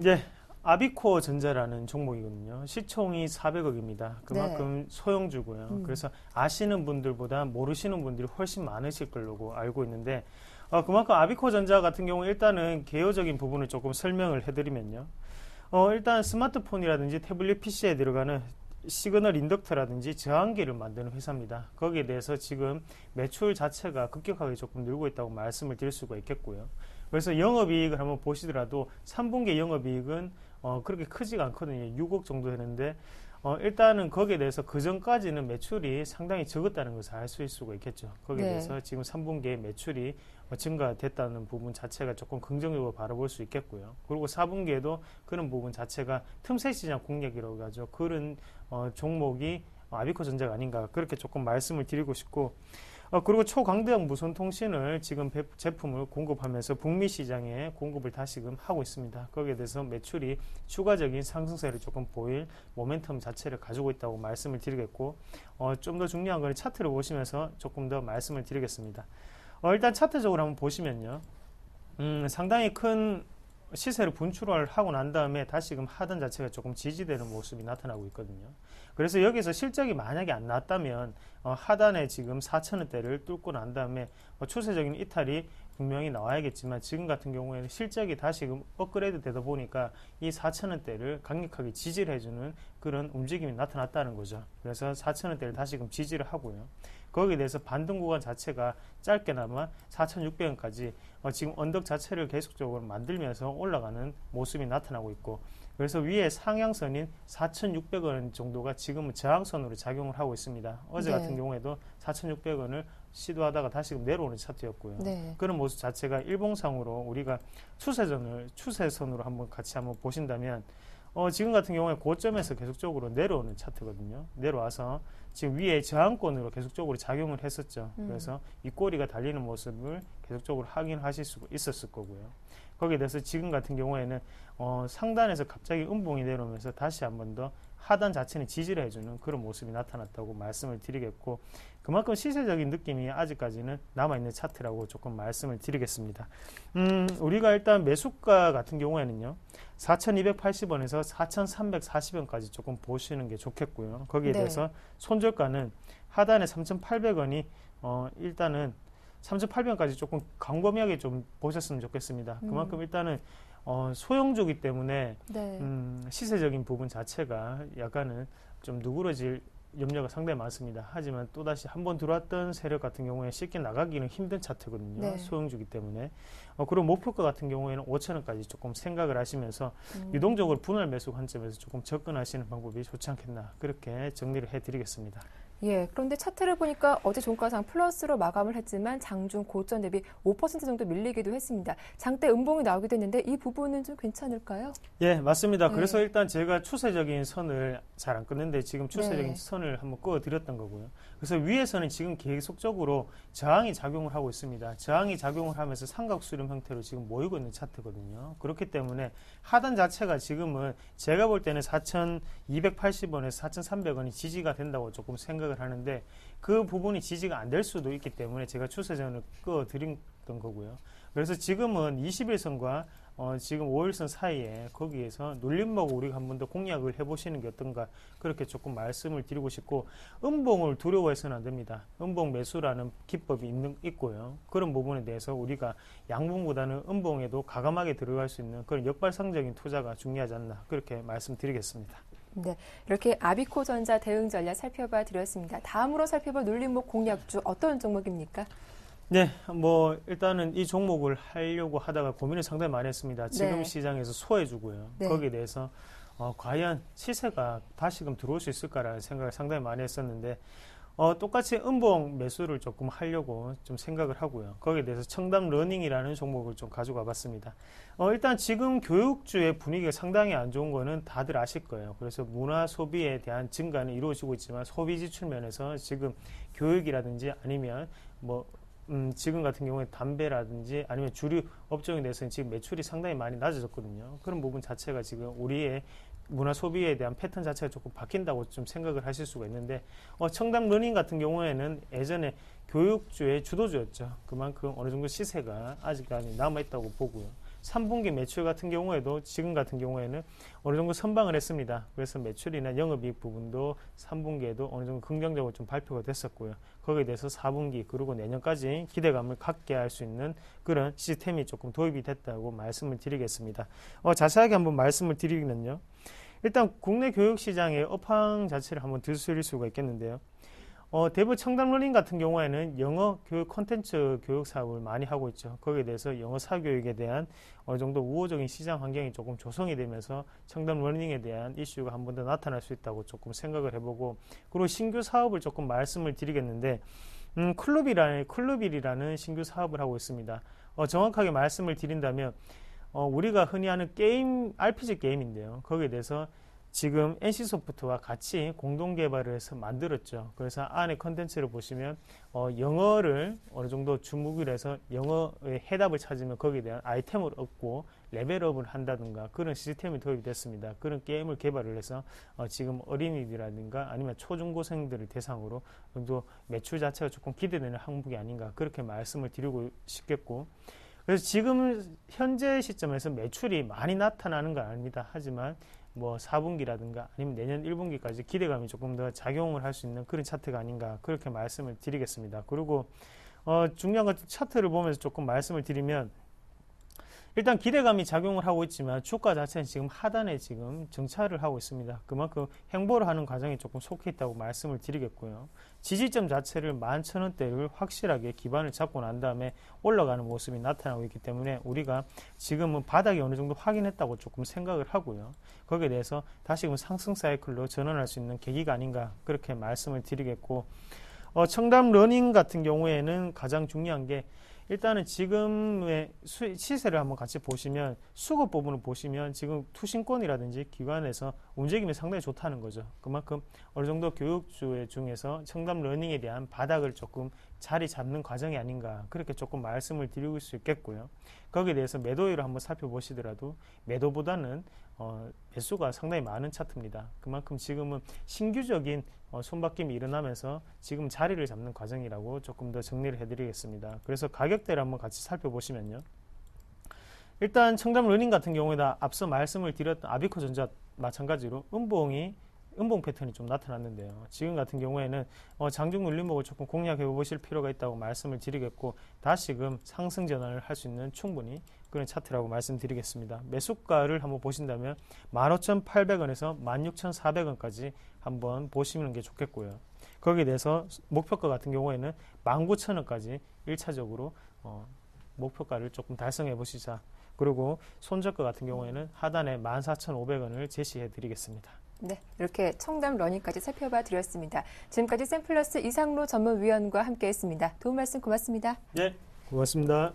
예. 아비코어 전자라는 종목이거든요. 시총이 400억입니다. 그만큼 소형주고요. 그래서 아시는 분들보다 모르시는 분들이 훨씬 많으실 걸로 알고 있는데, 그만큼 아비코어 전자 같은 경우 일단은 개요적인 부분을 조금 설명을 해드리면요. 일단 스마트폰이라든지 태블릿 PC에 들어가는 시그널 인덕터라든지 저항기를 만드는 회사입니다. 거기에 대해서 지금 매출 자체가 급격하게 조금 늘고 있다고 말씀을 드릴 수가 있겠고요. 그래서 영업이익을 한번 보시더라도 3분기 영업이익은 그렇게 크지가 않거든요. 6억 정도 되는데 일단은 거기에 대해서 그 전까지는 매출이 상당히 적었다는 것을 알 수 있을 수가 있겠죠. 거기에 대해서 지금 3분기에 매출이 증가됐다는 부분 자체가 조금 긍정적으로 바라볼 수 있겠고요. 그리고 4분기에도 그런 부분 자체가 틈새 시장 공략이라고 하죠. 그런 종목이 아비코 전자가 아닌가 그렇게 조금 말씀을 드리고 싶고, 그리고 초강대형 무선통신을 지금 제품을 공급하면서 북미 시장에 공급을 다시금 하고 있습니다. 거기에 대해서 매출이 추가적인 상승세를 조금 보일 모멘텀 자체를 가지고 있다고 말씀을 드리겠고, 좀 더 중요한 건 차트를 보시면서 조금 더 말씀을 드리겠습니다. 일단 차트적으로 한번 보시면요. 상당히 큰 시세를 분출을 하고 난 다음에 다시금 하단 자체가 조금 지지되는 모습이 나타나고 있거든요. 그래서 여기서 실적이 만약에 안 나왔다면 하단에 지금 4,000원대를 뚫고 난 다음에 추세적인 이탈이 분명히 나와야겠지만, 지금 같은 경우에는 실적이 다시금 업그레이드 되다 보니까 이 4,000원대를 강력하게 지지를 해주는 그런 움직임이 나타났다는 거죠. 그래서 4,000원대를 다시금 지지를 하고요. 거기에 대해서 반등 구간 자체가 짧게나마 4,600원까지 지금 언덕 자체를 계속적으로 만들면서 올라가는 모습이 나타나고 있고, 그래서 위에 상향선인 4,600원 정도가 지금은 저항선으로 작용을 하고 있습니다. 어제 같은 경우에도 4,600원을 시도하다가 다시금 내려오는 차트였고요. 그런 모습 자체가 일봉상으로 우리가 추세선으로 한번 같이 한번 보신다면, 지금 같은 경우에 고점에서 계속적으로 내려오는 차트거든요. 내려와서 지금 위에 저항권으로 계속적으로 작용을 했었죠. 그래서 이 꼬리가 달리는 모습을 계속적으로 확인하실 수 있었을 거고요. 거기에 대해서 지금 같은 경우에는 상단에서 갑자기 음봉이 내려오면서 다시 한 번 더 하단 자체는 지지를 해주는 그런 모습이 나타났다고 말씀을 드리겠고, 그만큼 시세적인 느낌이 아직까지는 남아있는 차트라고 조금 말씀을 드리겠습니다. 우리가 일단 매수가 같은 경우에는요, 4,280원에서 4,340원까지 조금 보시는 게 좋겠고요. 거기에 대해서 손절가는 하단에 3,800원이 일단은 3,800원까지 조금 광범위하게 좀 보셨으면 좋겠습니다. 그만큼 일단은 소형주기 때문에 시세적인 부분 자체가 약간은 좀 누그러질 염려가 상당히 많습니다. 하지만 또다시 한번 들어왔던 세력 같은 경우에 쉽게 나가기는 힘든 차트거든요. 소형주기 때문에. 그리고 목표가 같은 경우에는 5,000원까지 조금 생각을 하시면서 유동적으로 분할 매수 관점에서 조금 접근하시는 방법이 좋지 않겠나 그렇게 정리를 해드리겠습니다. 예, 그런데 차트를 보니까 어제 종가상 플러스로 마감을 했지만 장중 고점 대비 5% 정도 밀리기도 했습니다. 장대 음봉이 나오기도 했는데 이 부분은 좀 괜찮을까요? 예, 맞습니다. 그래서 일단 제가 추세적인 선을 잘 안 끊는데 지금 추세적인 선을 한번 그어드렸던 거고요. 그래서 위에서는 지금 계속적으로 저항이 작용을 하고 있습니다. 저항이 작용을 하면서 삼각수렴 형태로 지금 모이고 있는 차트거든요. 그렇기 때문에 하단 자체가 지금은 제가 볼 때는 4,280원에서 4,300원이 지지가 된다고 조금 생각을 생각을 하는데 그 부분이 지지가 안 될 수도 있기 때문에 제가 추세선을 그어드렸던 거고요. 그래서 지금은 21선과 지금 5일선 사이에 거기에서 눌림목 우리가 한 번 더 공략을 해보시는 게 어떤가 그렇게 조금 말씀을 드리고 싶고, 음봉을 두려워해서는 안 됩니다. 음봉 매수라는 기법이 있고요. 그런 부분에 대해서 우리가 양봉보다는 음봉에도 과감하게 들어갈 수 있는 그런 역발상적인 투자가 중요하지 않나 그렇게 말씀드리겠습니다. 네, 이렇게 아비코전자 대응 전략 살펴봐 드렸습니다. 다음으로 살펴볼 눌림목 공략주 어떤 종목입니까? 네, 일단은 이 종목을 하려고 하다가 고민을 상당히 많이 했습니다. 지금 네. 시장에서 소화해주고요. 네. 거기에 대해서 과연 시세가 다시금 들어올 수 있을까라는 생각을 상당히 많이 했었는데 똑같이 음봉 매수를 조금 하려고 좀 생각을 하고요. 거기에 대해서 청담 러닝이라는 종목을 좀 가져가 봤습니다. 일단 지금 교육주의 분위기가 상당히 안 좋은 거는 다들 아실 거예요. 그래서 문화 소비에 대한 증가는 이루어지고 있지만 소비 지출 면에서 지금 교육이라든지 아니면 지금 같은 경우에 담배라든지 아니면 주류 업종에 대해서는 지금 매출이 상당히 많이 낮아졌거든요. 그런 부분 자체가 지금 우리의 문화 소비에 대한 패턴 자체가 조금 바뀐다고 좀 생각을 하실 수가 있는데, 청담 러닝 같은 경우에는 예전에 교육주의 주도주였죠. 그만큼 어느 정도 시세가 아직까지 남아있다고 보고요. 3분기 매출 같은 경우에도 지금 같은 경우에는 어느 정도 선방을 했습니다. 그래서 매출이나 영업이익 부분도 3분기에도 어느 정도 긍정적으로 좀 발표가 됐었고요. 거기에 대해서 4분기 그리고 내년까지 기대감을 갖게 할 수 있는 그런 시스템이 조금 도입이 됐다고 말씀을 드리겠습니다. 자세하게 한번 말씀을 드리면요. 일단 국내 교육시장의 업황 자체를 한번 들추릴 수가 있겠는데요. 대부 청담 러닝 같은 경우에는 영어 교육 콘텐츠 교육 사업을 많이 하고 있죠. 거기에 대해서 영어 사교육에 대한 어느 정도 우호적인 시장 환경이 조금 조성이 되면서 청담 러닝에 대한 이슈가 한 번 더 나타날 수 있다고 조금 생각을 해보고, 그리고 신규 사업을 조금 말씀을 드리겠는데, 클럽이라는 신규 사업을 하고 있습니다. 정확하게 말씀을 드린다면 우리가 흔히 하는 게임, RPG 게임인데요. 거기에 대해서 지금 NC소프트와 같이 공동 개발을 해서 만들었죠. 그래서 안에 컨텐츠를 보시면 영어를 어느 정도 주목을 해서 영어의 해답을 찾으면 거기에 대한 아이템을 얻고 레벨업을 한다든가 그런 시스템이 도입이 됐습니다. 그런 게임을 개발을 해서 지금 어린이들이라든가 아니면 초중고생들을 대상으로 정도 매출 자체가 조금 기대되는 항목이 아닌가 그렇게 말씀을 드리고 싶겠고, 그래서 지금 현재 시점에서 매출이 많이 나타나는 건 아닙니다. 하지만 4분기라든가 아니면 내년 1분기까지 기대감이 조금 더 작용을 할 수 있는 그런 차트가 아닌가 그렇게 말씀을 드리겠습니다. 그리고 중요한 것 차트를 보면서 조금 말씀을 드리면, 일단 기대감이 작용을 하고 있지만 주가 자체는 지금 하단에 지금 정찰을 하고 있습니다. 그만큼 행보를 하는 과정이 조금 속해 있다고 말씀을 드리겠고요. 지지점 자체를 11,000원대를 확실하게 기반을 잡고 난 다음에 올라가는 모습이 나타나고 있기 때문에 우리가 지금은 바닥이 어느 정도 확인했다고 조금 생각을 하고요. 거기에 대해서 다시금 상승 사이클로 전환할 수 있는 계기가 아닌가 그렇게 말씀을 드리겠고, 청담 러닝 같은 경우에는 가장 중요한 게 일단은 지금의 시세를 한번 같이 보시면 수급 부분을 보시면 지금 투신권이라든지 기관에서 움직임이 상당히 좋다는 거죠. 그만큼 어느 정도 교육주 중에서 청담 러닝에 대한 바닥을 조금 자리 잡는 과정이 아닌가 그렇게 조금 말씀을 드릴 수 있겠고요. 거기에 대해서 매도율을 한번 살펴보시더라도 매도보다는 매수가 상당히 많은 차트입니다. 그만큼 지금은 신규적인 손바뀜이 일어나면서 지금 자리를 잡는 과정이라고 조금 더 정리를 해드리겠습니다. 그래서 가격대를 한번 같이 살펴보시면요. 일단 청담 러닝 같은 경우에다 앞서 말씀을 드렸던 아비코전자 마찬가지로 음봉 패턴이 좀 나타났는데요. 지금 같은 경우에는 장중 눌림목을 조금 공략해 보실 필요가 있다고 말씀을 드리겠고, 다시금 상승 전환을 할 수 있는 충분히 그런 차트라고 말씀드리겠습니다. 매수가를 한번 보신다면 15,800원에서 16,400원까지 한번 보시는 게 좋겠고요. 거기에 대해서 목표가 같은 경우에는 19,000원까지 1차적으로 목표가를 조금 달성해 보시자. 그리고 손절가 같은 경우에는 하단에 14,500원을 제시해 드리겠습니다. 네, 이렇게 청담 러닝까지 살펴봐 드렸습니다. 지금까지 샘플러스 이상로 전문위원과 함께했습니다. 도움 말씀 고맙습니다. 네, 고맙습니다.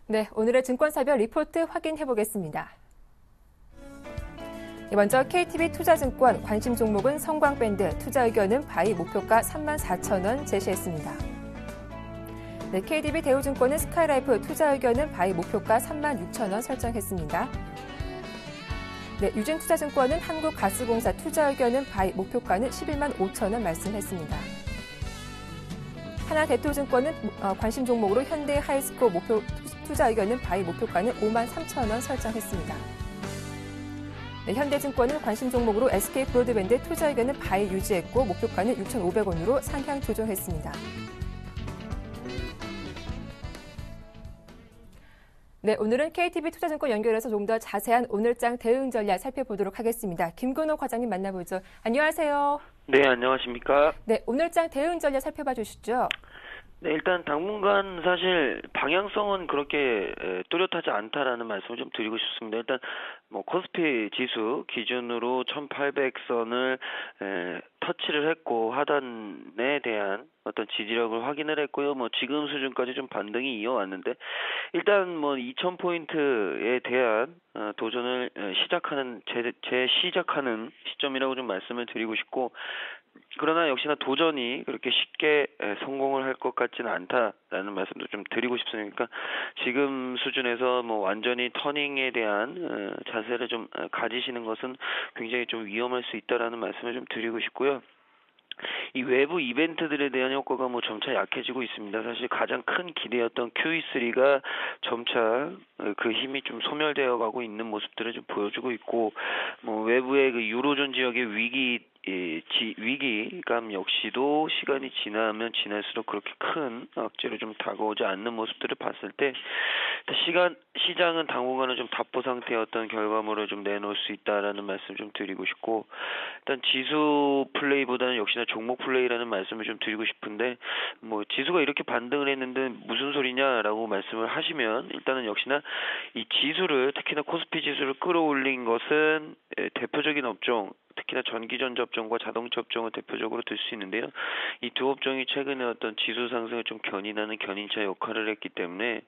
네, 오늘의 증권사별 리포트 확인해 보겠습니다. 먼저 KTB 투자증권 관심 종목은 성광밴드, 투자 의견은 바이 목표가 34,000원 제시했습니다. 네, KDB 대우증권은 스카이라이프 투자 의견은 바이 목표가 36,000원 설정했습니다. 네, 유진투자증권은 한국가스공사 투자 의견은 바이 목표가는 11만 5천 원 말씀했습니다. 하나대표증권은 관심 종목으로 현대하이스코 목표 투자 의견은 바이 목표가는 5만 3천 원 설정했습니다. 네, 현대증권은 관심 종목으로 SK브로드밴드 투자 의견은 바이 유지했고 목표가는 6,500원으로 상향 조정했습니다. 네, 오늘은 KTB 투자증권 연결해서 좀 더 자세한 오늘장 대응 전략 살펴보도록 하겠습니다. 김근호 과장님 만나보죠. 안녕하세요. 네, 안녕하십니까. 네, 오늘장 대응 전략 살펴봐 주시죠. 네, 일단 당분간 사실 방향성은 그렇게 뚜렷하지 않다라는 말씀을 좀 드리고 싶습니다. 일단 코스피 지수 기준으로 1800선을 터치를 했고 하단에 대한 어떤 지지력을 확인을 했고요. 지금 수준까지 좀 반등이 이어왔는데 일단 2000포인트에 대한 도전을 시작하는 시작하는 시점이라고 좀 말씀을 드리고 싶고, 그러나 역시나 도전이 그렇게 쉽게 성공을 할 것 같지는 않다라는 말씀도 좀 드리고 싶습니다. 그러니까 지금 수준에서 완전히 터닝에 대한 자세를 좀 가지시는 것은 굉장히 좀 위험할 수 있다라는 말씀을 좀 드리고 싶고요. 이 외부 이벤트들에 대한 효과가 점차 약해지고 있습니다. 사실 가장 큰 기대였던 QE3가 점차 그 힘이 좀 소멸되어 가고 있는 모습들을 좀 보여주고 있고, 외부의 그 유로존 지역의 위기감 역시도 시간이 지나면 지날수록 그렇게 큰 악재로 좀 다가오지 않는 모습들을 봤을 때 시장은 당분간은 좀 답보 상태였던 결과물을 좀 내놓을 수 있다라는 말씀 좀 드리고 싶고, 일단 지수 플레이보다는 역시나 종목 플레이라는 말씀을 좀 드리고 싶은데, 지수가 이렇게 반등을 했는데 무슨 소리냐라고 말씀을 하시면, 일단은 역시나 이 지수를, 특히나 코스피 지수를 끌어올린 것은 대표적인 업종, 특히나 전기전자 업종과 자동차 업종을 대표적으로 들 수 있는데요. 이 두 업종이 최근에 어떤 지수 상승을 좀 견인하는 견인차 역할을 했기 때문에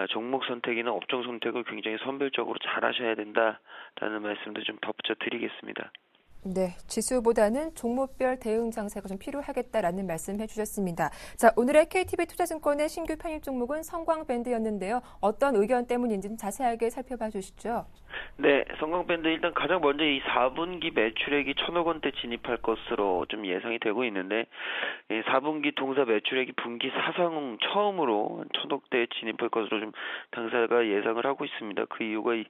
종목 선택이나 업종 선택을 굉장히 선별적으로 잘 하셔야 된다라는 말씀도 좀 덧붙여 드리겠습니다. 네, 지수보다는 종목별 대응 장세가 좀 필요하겠다라는 말씀 해주셨습니다. 자, 오늘의 KTB 투자증권의 신규 편입 종목은 성광밴드였는데요. 어떤 의견 때문인지 자세하게 살펴봐 주시죠. 네, 성광밴드 일단 가장 먼저 이 4분기 매출액이 1,000억 원대 진입할 것으로 좀 예상이 되고 있는데, 4분기 동사 매출액이 분기 사상 처음으로 1,000억대에 진입할 것으로 좀 당사가 예상을 하고 있습니다. 그 이유가 이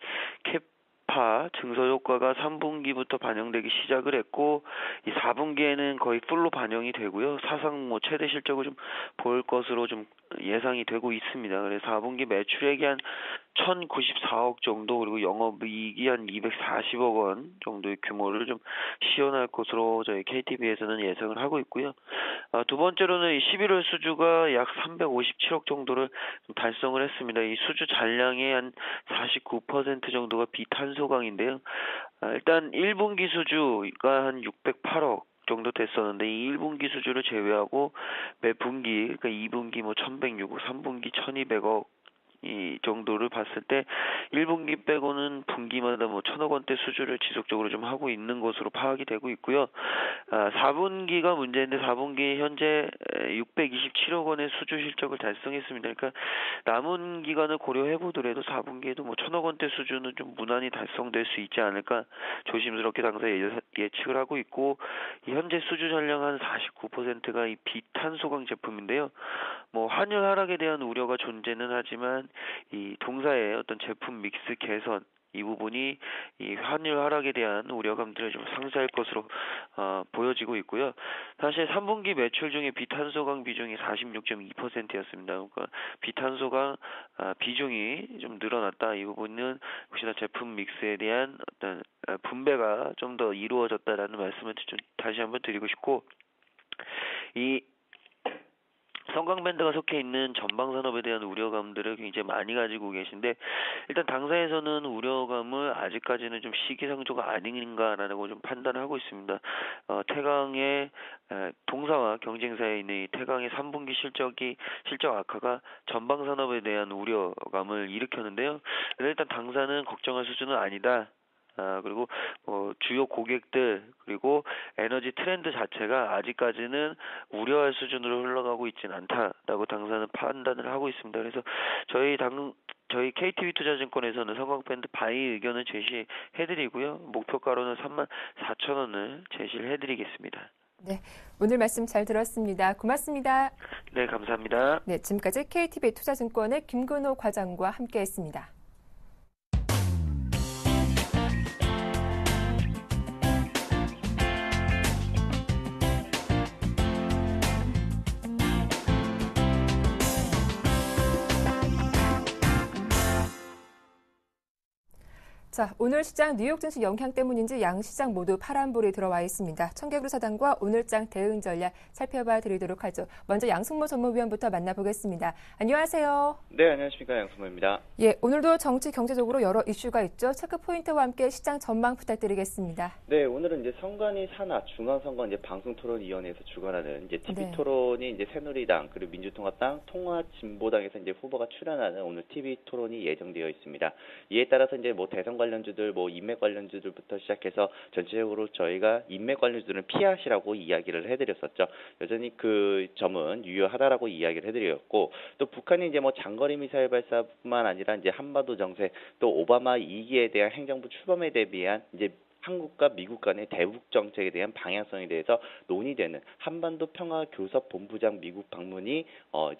증서 효과가 3분기부터 반영되기 시작을 했고, 이 4분기에는 거의 풀로 반영이 되고요. 사상 최대 실적을 좀 보일 것으로 좀 예상이 되고 있습니다. 그래서 4분기 매출액이 한 1,094억 정도, 그리고 영업이익이 한 240억 원 정도의 규모를 좀 시현할 것으로 저희 KTB에서는 예상을 하고 있고요. 두 번째로는 이 11월 수주가 약 357억 정도를 좀 달성을 했습니다. 이 수주 잔량의 한 49% 정도가 비탄소광인데요. 일단 1분기 수주가 한 608억 정도 됐었는데, 이 1분기 수주를 제외하고 매 분기, 그러니까 2분기 1,106억, 3분기 1,200억 이 정도를 봤을 때 1분기 빼고는 분기마다 1,000억 원대 수주를 지속적으로 좀 하고 있는 것으로 파악이 되고 있고요. 4분기가 문제인데 4분기 현재 627억 원의 수주 실적을 달성했습니다. 그러니까 남은 기간을 고려해 보더라도 4분기에도 1,000억 원대 수주는 좀 무난히 달성될 수 있지 않을까 조심스럽게 당사 예측을 하고 있고, 이 현재 수주 잔량 한 49%가 이 비탄소광 제품인데요. 환율 하락에 대한 우려가 존재는 하지만 이 동사의 어떤 제품 믹스 개선, 이 부분이 이 환율 하락에 대한 우려감들을 좀 상쇄할 것으로 보여지고 있고요. 사실 3분기 매출 중에 비탄소광 비중이 46.2%였습니다. 그러니까 비탄소광 비중이 좀 늘어났다. 이 부분은 혹시나 제품 믹스에 대한 어떤 분배가 좀 더 이루어졌다라는 말씀을 좀 다시 한번 드리고 싶고, 이 성광밴드가 속해 있는 전방산업에 대한 우려감들을 굉장히 많이 가지고 계신데 일단 당사에서는 우려감을 아직까지는 좀 시기상조가 아닌가라고 좀 판단을 하고 있습니다. 태강의 동사와 경쟁사에 있는 이 태강의 3분기 실적 악화가 전방산업에 대한 우려감을 일으켰는데요. 일단 당사는 걱정할 수준은 아니다. 그리고 주요 고객들 그리고 에너지 트렌드 자체가 아직까지는 우려할 수준으로 흘러가고 있지는 않다라고 당사는 판단을 하고 있습니다. 그래서 저희 KTB투자증권에서는 성광밴드 바이 의견을 제시해드리고요. 목표가로는 34,000원을 제시를 해드리겠습니다. 네, 오늘 말씀 잘 들었습니다. 고맙습니다. 네, 감사합니다. 네, 지금까지 KTB투자증권의 김근호 과장과 함께했습니다. 자, 오늘 시장 뉴욕 증시 영향 때문인지 양시장 모두 파란불이 들어와 있습니다. 청개구리 사단과 오늘장 대응 전략 살펴봐 드리도록 하죠. 먼저 양승모 전무위원부터 만나보겠습니다. 안녕하세요. 네, 안녕하십니까. 양승모입니다. 예, 오늘도 정치 경제적으로 여러 이슈가 있죠. 체크 포인트와 함께 시장 전망 부탁드리겠습니다. 네, 오늘은 이제 선관위 산하 중앙선관 이제 방송토론위원회에서 주관하는 이제 TV 토론이 이제 새누리당 그리고 민주통합당 통합진보당에서 이제 후보가 출연하는 오늘 TV 토론이 예정되어 있습니다. 이에 따라서 이제 뭐 대선 관련주들, 뭐 인맥 관련주들부터 시작해서 전체적으로 저희가 인맥 관련주들은 피하시라고 이야기를 해드렸었죠. 여전히 그 점은 유효하다라고 이야기를 해드렸고, 또 북한이 이제 뭐 장거리 미사일 발사뿐만 아니라 이제 한반도 정세, 또 오바마 2기에 대한 행정부 출범에 대비한 이제 한국과 미국 간의 대북 정책에 대한 방향성에 대해서 논의되는 한반도 평화 교섭 본부장 미국 방문이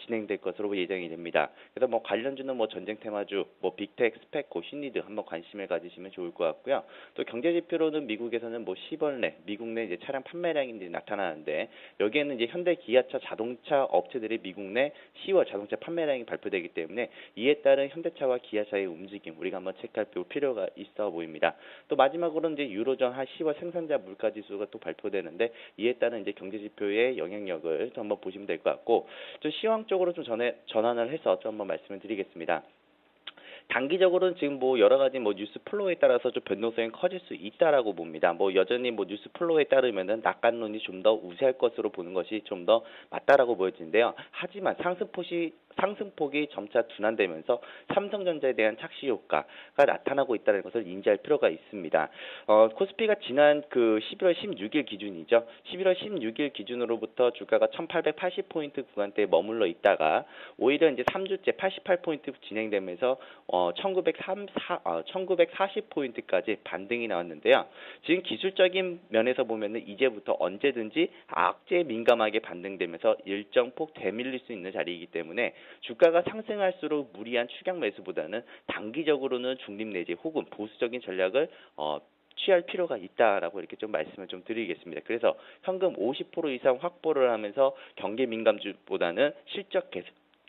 진행될 것으로 예정이 됩니다. 그래서 뭐 관련주는 뭐 전쟁 테마주, 뭐 빅텍, 스펙, 고신리드 한번 관심을 가지시면 좋을 것 같고요. 또 경제 지표로는 미국에서는 뭐 10월 내 미국 내 이제 차량 판매량이 나타나는데 여기에는 이제 현대, 기아차, 자동차 업체들의 미국 내 10월 자동차 판매량이 발표되기 때문에 이에 따른 현대차와 기아차의 움직임 우리가 한번 체크할 필요가 있어 보입니다. 또 마지막으로 이제 유로존 한 10월 생산자 물가 지수가 또 발표되는데 이에 따른 이제 경제 지표의 영향력을 좀 한번 보시면 될 것 같고, 좀 시황적으로 좀 전환을 해서 좀 한번 말씀을 드리겠습니다. 단기적으로는 지금 뭐 여러 가지 뭐 뉴스 플로우에 따라서 좀 변동성이 커질 수 있다라고 봅니다. 뭐 여전히 뭐 뉴스 플로우에 따르면은 낙관론이 좀 더 우세할 것으로 보는 것이 좀 더 맞다라고 보여지는데요. 하지만 상승폭이 점차 둔화되면서 삼성전자에 대한 착시 효과가 나타나고 있다는 것을 인지할 필요가 있습니다. 코스피가 지난 그 11월 16일 기준이죠. 11월 16일 기준으로부터 주가가 1880포인트 구간대에 머물러 있다가 오히려 이제 3주째 88포인트 진행되면서 1940포인트까지 반등이 나왔는데요. 지금 기술적인 면에서 보면은 이제부터 언제든지 악재에 민감하게 반등되면서 일정폭 되밀릴 수 있는 자리이기 때문에 주가가 상승할수록 무리한 추격 매수보다는 단기적으로는 중립 내지 혹은 보수적인 전략을 취할 필요가 있다라고 이렇게 좀 말씀을 좀 드리겠습니다. 그래서 현금 50% 이상 확보를 하면서 경기 민감주보다는 실적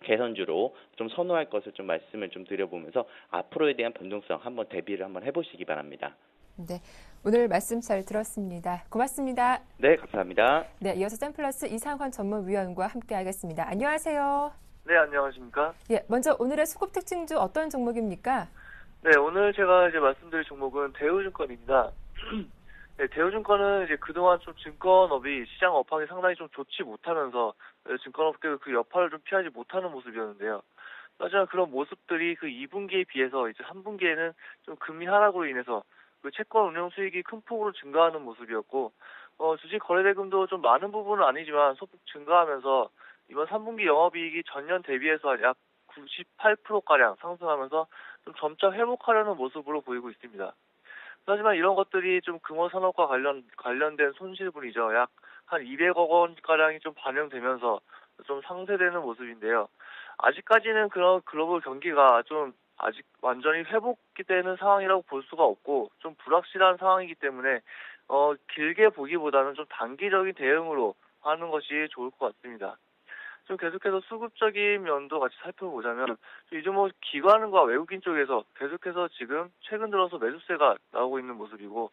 개선주로 좀 선호할 것을 좀 말씀을 좀 드려보면서 앞으로에 대한 변동성 한번 대비를 한번 해보시기 바랍니다. 네, 오늘 말씀 잘 들었습니다. 고맙습니다. 네, 감사합니다. 네, 이어서 샘플러스 이상환 전문위원과 함께하겠습니다. 안녕하세요. 네, 안녕하십니까? 예, 먼저 오늘의 수급 특징주 어떤 종목입니까? 네, 오늘 제가 이제 말씀드릴 종목은 대우증권입니다. 네, 대우증권은 이제 그동안 좀 증권업이 시장 업황이 상당히 좀 좋지 못하면서 증권업계도 그 여파를 좀 피하지 못하는 모습이었는데요. 하지만 그런 모습들이 그 2분기에 비해서 이제 3분기에는 좀 금리 하락으로 인해서 그 채권 운용 수익이 큰 폭으로 증가하는 모습이었고, 주식 거래대금도 좀 많은 부분은 아니지만 소폭 증가하면서 이번 3분기 영업이익이 전년 대비해서 약 98%가량 상승하면서 좀 점차 회복하려는 모습으로 보이고 있습니다. 하지만 이런 것들이 좀 금호산업과 관련된 손실분이죠. 약 한 200억 원가량이 좀 반영되면서 좀 상쇄되는 모습인데요. 아직까지는 그런 글로벌 경기가 좀 아직 완전히 회복되는 상황이라고 볼 수가 없고 좀 불확실한 상황이기 때문에 길게 보기보다는 좀 단기적인 대응으로 하는 것이 좋을 것 같습니다. 좀 계속해서 수급적인 면도 같이 살펴보자면 요즘 뭐 기관과 외국인 쪽에서 계속해서 지금 최근 들어서 매수세가 나오고 있는 모습이고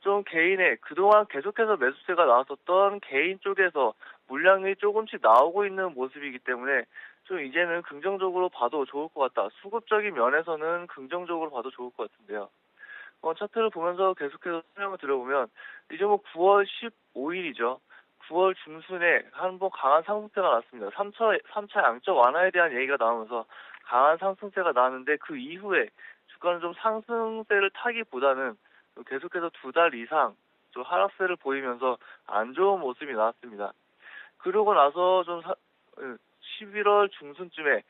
좀 개인의 그동안 계속해서 매수세가 나왔었던 개인 쪽에서 물량이 조금씩 나오고 있는 모습이기 때문에 좀 이제는 긍정적으로 봐도 좋을 것 같다. 수급적인 면에서는 긍정적으로 봐도 좋을 것 같은데요. 차트를 보면서 계속해서 설명을 드려보면 이제 9월 15일이죠. 9월 중순에 한번 강한 상승세가 났습니다. 3차 양적 완화에 대한 얘기가 나오면서 강한 상승세가 나왔는데 그 이후에 주가는 좀 상승세를 타기보다는 계속해서 2달 이상 좀 하락세를 보이면서 안 좋은 모습이 나왔습니다. 그러고 나서 좀 11월 중순쯤에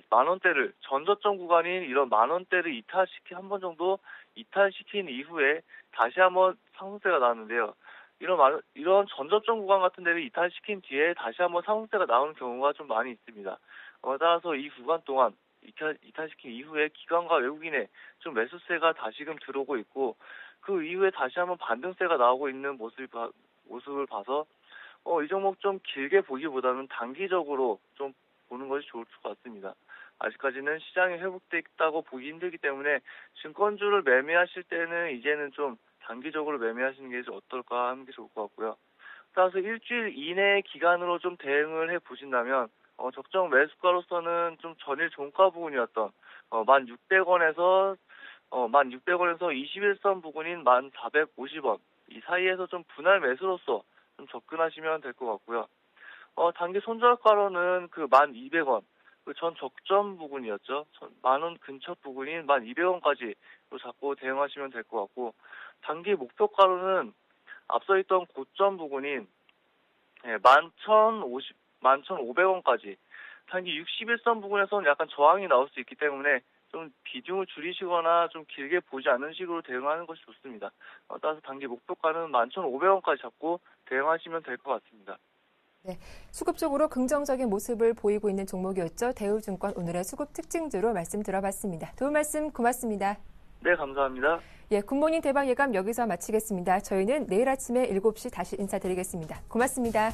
만원대를 전저점 구간인 이런 만원대를 한 번 정도 이탈시킨 이후에 다시 한번 상승세가 나왔는데요. 이런 전저점 구간 같은 데를 이탈시킨 뒤에 다시 한번 상승세가 나오는 경우가 좀 많이 있습니다. 따라서 이 구간 동안 이탈시킨 이후에 기관과 외국인의 좀 매수세가 다시금 들어오고 있고 그 이후에 다시 한번 반등세가 나오고 있는 모습을 봐서 이 종목 좀 길게 보기보다는 단기적으로 좀 보는 것이 좋을 것 같습니다. 아직까지는 시장이 회복돼 있다고 보기 힘들기 때문에 증권주를 매매하실 때는 이제는 좀 단기적으로 매매하시는 게 어떨까 하는 게 좋을 것 같고요. 따라서 일주일 이내 기간으로 좀 대응을 해 보신다면 적정 매수가로서는 좀 전일 종가 부근이었던 1,600원에서 21선 부근인 1,450원 이 사이에서 좀 분할 매수로서 좀 접근하시면 될 것 같고요. 단기 손절가로는 그 1,200원 그 전 적점 부근이었죠. 10,000원 근처 부근인 1,200원까지 잡고 대응하시면 될 것 같고 단기 목표가로는 앞서 있던 고점 부근인 11,500원까지 단기 61선 부근에서는 약간 저항이 나올 수 있기 때문에 좀 비중을 줄이시거나 좀 길게 보지 않는 식으로 대응하는 것이 좋습니다. 따라서 단기 목표가는 11,500원까지 잡고 대응하시면 될 것 같습니다. 네, 수급적으로 긍정적인 모습을 보이고 있는 종목이었죠. 대우증권 오늘의 수급 특징주로 말씀 들어봤습니다. 도움 말씀 고맙습니다. 네, 감사합니다. 예, 굿모닝 대박 예감 여기서 마치겠습니다. 저희는 내일 아침에 7시 다시 인사드리겠습니다. 고맙습니다.